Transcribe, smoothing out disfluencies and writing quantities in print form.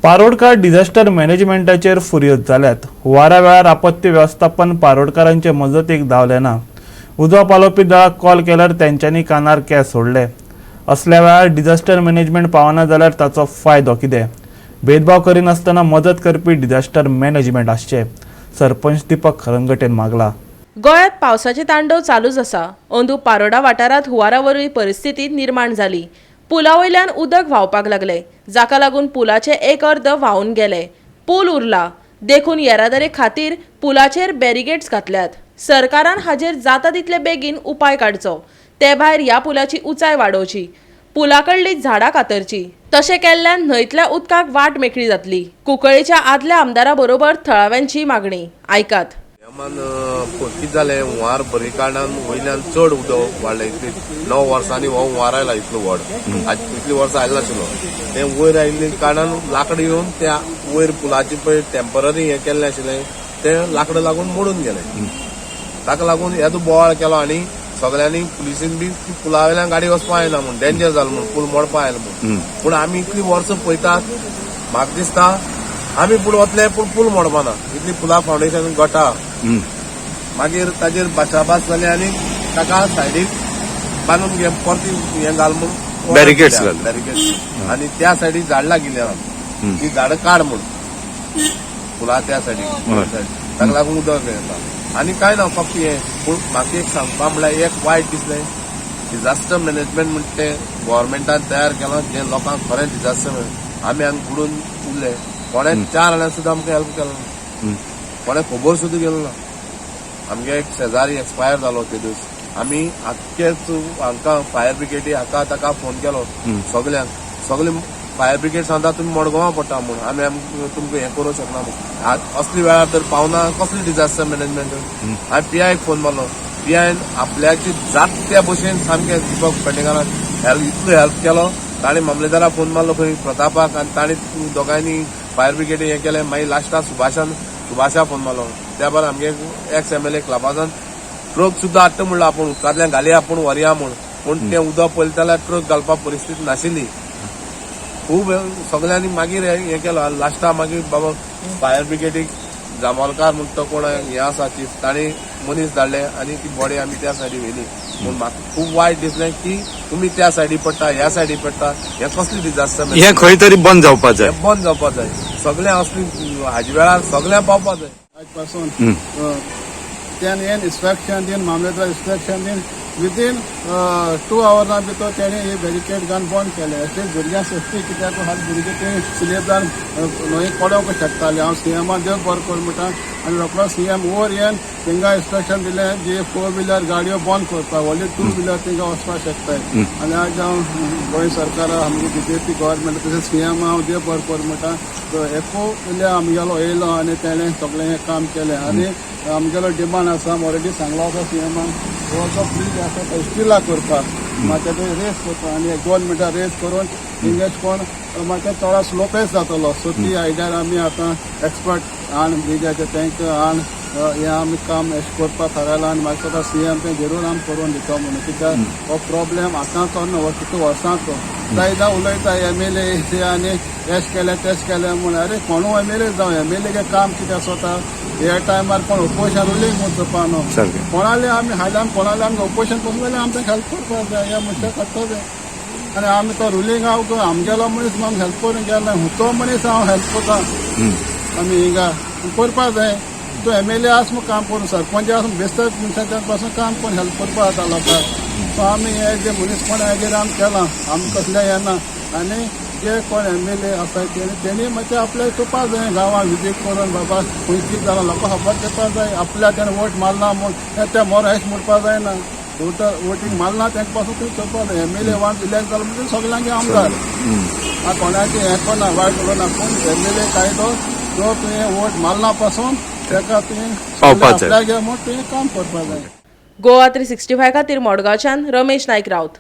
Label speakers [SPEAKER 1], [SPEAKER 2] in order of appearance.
[SPEAKER 1] Parodkar disaster मॅनेजमेंटाचेर फुर्योज जाल्यात। हुंवारा वेळार आपत्ती वेवस्थापन पारोडकारांचे मजतीक धांवले ना। उजो पालोवपी दळाक कॉल केल्यार तेंच्यांनी कानार केंस सोडले। असल्या वेळार डिझास्टर मॅनेजमेंट पावना जाल्यार ताचो फायदो कितें? भेदभाव करिनासतना मजत करपी डिझास्टर मॅनेजमेंट आसचें, सरपंच दीपक खरंगटेन मागला।
[SPEAKER 2] गोंयांत पावसाचे तांडव चालूच आसा। अंदू पारोडा वाठारांत हुंवारावरवी परिस्थिती निर्माण जाली। पुला वयल्यान उदक व्हांवपाक लागले, जाका लागून पुलाचे एक अर्द व्हांवन गेले। पूल उरला देखून येरादारी खातीर पुलाचेर बॅरिगेड्स घातल्यात। सरकारान हाजेर जाता तितले बेगीन उपाय काडचो। ते भायर ह्या पुलाची उंचाय वाडोवची, पुलाकडली झाडां कातरची। तशें केल्ल्यान न्हंयतल्या उदकाक वाट मेकळी जातली। कुंकळ्ळेच्या आदल्या आमदारा बरोबर थळाव्यांची मागणी आयकात।
[SPEAKER 3] कितें जालें, हुंवार बरे कारणान वयल्यान चड उदक वाडलें। 9 वर्सांनी हो हुंवार आयला इतलो व्हड। इतलीं वर्सां आयलो नाशिल्लो। तें वयर आयिल्ले कारणान लांकडां येवन त्या वयर पुलाचें पळय टेम्पररी हें केल्लें आशिल्लें तें लांकडां लागून मोडून गेलें। ताका लागून येदो बोवाळ केलो आनी सगळ्यांनी पुलिसीन बी पुला वयल्यान गाडी वचपाक जायना म्हूण, डेंजर जालो म्हूण, पूल मोडपाक आयलो म्हूण। पूण आमी इतलीं वर्सां पळयतात, म्हाका दिसता आमी पूल वतले पूण पूल मोडपाना। इतली पुला फावंडेशन घटा मागीर ताजेर भाशाभास जाली आनी ताका सायडीक बांदून घे परती हें घाल म्हूण बॅरिकेड्स आनी त्या सायडीक झाड लागिल्ली आहा, ती झाडां काड म्हूण पुला त्या सायडीक। ताका लागून उदक येता आनी कांय ना, फक्त हें। पूण म्हाका एक सांगपा म्हळ्यार एक वायट दिसलें, डिझास्टर मॅनेजमेंट म्हणटा तें गोव्हर्मेंटान तयार केलां, जें लोकांक खरें डिझास्टर आमी हांगा बुडून उरले। कोणें 4 जाणां सुद्दां आमकां हेल्प केलो ना, कोणें खबर सुद्दां गेलो ना। आमगे एक शेजारी एक्सपायर जालो ते दीस। आमी आख्खेच हांकां फायर ब्रिगेडी हाका ताका फोन केलो, सगळे फायर ब्रिगेड सांगता तुमी मडगांवां पडटा म्हूण, आमी तुमकां हें करूंक शकना म्हूण। असली वेळार तर पावना कसली डिझास्टर मॅनेजमेंट। हांवें PIक फोन मारलो, PIन आपल्याची जात त्या भशेन सामकें दीपक पेडणेकारान इतलो हेल्प केलो। ताणें मामलेदाराक फोन मारलो खंय प्रतापाक, आनी ताणें दोगांयनी फायर ब्रिगेडी हें केलें। मागीर लास्टाक सुभाषा फोन मारलो। त्या भायर आमगे एक्स MLA क्लबासान ट्रक सुद्दां हाडटा म्हणलो आपूण, उदकांतल्यान घालया आपूण व्हरया म्हूण। पूण तें उदक पयलें जाल्यार ट्रक घालपाक परिस्थिती नाशिल्ली। खूब सगळ्यांनी मागीर हें केलो। लास्टाक मागीर बाबा फायर ब्रिगेडीक जामोलकार म्हणटा तो कोण हें आसा चीफ, ताणें मनीस धाडले आनी ती बॉडी आमी त्या सायडीक व्हेली। पूण म्हाका खूब वायट दिसलें की तुमी त्या सायडीक पडटा, ह्या सायडीक पडटा, हें कसली डिझास्टर
[SPEAKER 4] हें खंय तरी बंद जावपाक जाय।
[SPEAKER 3] बंद जावपाक जाय। सगळें असली हाजे वेळार सगळ्यांक पावपाक जाय।
[SPEAKER 5] आज पासून त्याने इन्स्ट्रक्शन दिन, मामलेदार इन्स्ट्रक्शन दिन, विदीन 2 hours भितर तेणे हे बॅरिकेड घालून बंद केले। एटलीस्ट भुरग्यां सेफ्टी कित्याक हाल भुरगे ते स्लेब जावन न्हंयेक पडोवंक शकताले। हांव CMाक देव बरो कर म्हणटा आनी रोखडो CM वयर येवन तेंकां इन्स्ट्रक्शन दिलें जे 4 व्हिलर गाडयो बंद करपाक, व्हडले 2 व्हिलर तेंकां वचपाक शकताय। आनी आज हांव गोंय सरकार आमगे BJP गव्हर्मेंट तशेंच CM हांव देव बरो कर म्हणटा। एको वेल्यार आमगेलो येयलो आनी तेणें सगळें हें काम केलें। आनी आमगेलो डिमांड आसा, ऑलरेडी सांगलो आसा CMान, हो जो ब्रीज आसा तो स्टिला करपाक मातशें ते रेस करता आनी 2 मिटर रेस करून इंगेज कोण मातशें थोडा स्लोपेस जातलो। सो ती आयडियार आमी आतां एक्सपर्ट आण ब्रिजाचे टँकर आण हें आमी काम अशें करपाक थारायलां आनी म्हाका दिसता CM तें जरूर आमी करून दिता म्हणून। कित्याक हो प्रॉब्लेम आतांचो न्हू, हो कितलो वर्सांचो। जायदां उलयता MLA आनी एश केलें तेश केलें म्हूण। अरे कोणू MLA जावं, MLA काम कितें स्वता ह्या टायमार कोण ऑपोजिशन रुलींग म्हणून चोपा न्हू। कोणाले आमी हायल्यान कोणाले आमी ऑपोजिशन करून जाल्यार आमकां हेल्प करपाक जाय, ह्या मनशाक करता जाय। आनी आमी तो रुलींग हांव आमगेलो मनीस आमकां हेल्प करून गेलो, हुतो मनीस हांव हेल्प करता आमी हिंगा करपाक जाय। तो MLA आस म्हूण काम करून, सरपंच आस बेस्तर मनशाच्या पासून काम करून हेल्प करपाक जाता लोकांक। सो आमी हे जे मनीस कोण हेजेर आमी केलां, आमी कसलें येना। आनी जे कोण MLA आसाय तेणी मातशें आपल्या चोवपाक जाय, गांवांत विजीट करून बाबा खंय कितें जालां लोकांक खबर घेवपाक जाय। आपल्या तेणें वोट मारना म्हूण ते मोर हेश म्हणपाक जायना। वोटींग मारना तेंका पासून तुमी चोवपाक जाय। MLA वांस इलेक्ट जालो म्हणजे सगळ्यांगे आमदार, कोणाचें हें करना, वायट उलोवना। पूण MLA कायदो जो तुवें वोट मारना पासून तेका तुवें आपल्याक म्हूण तुवें काम करपाक जाय।
[SPEAKER 2] गोवा 365 खातीर मडगांवच्यान रमेश नायक रावत।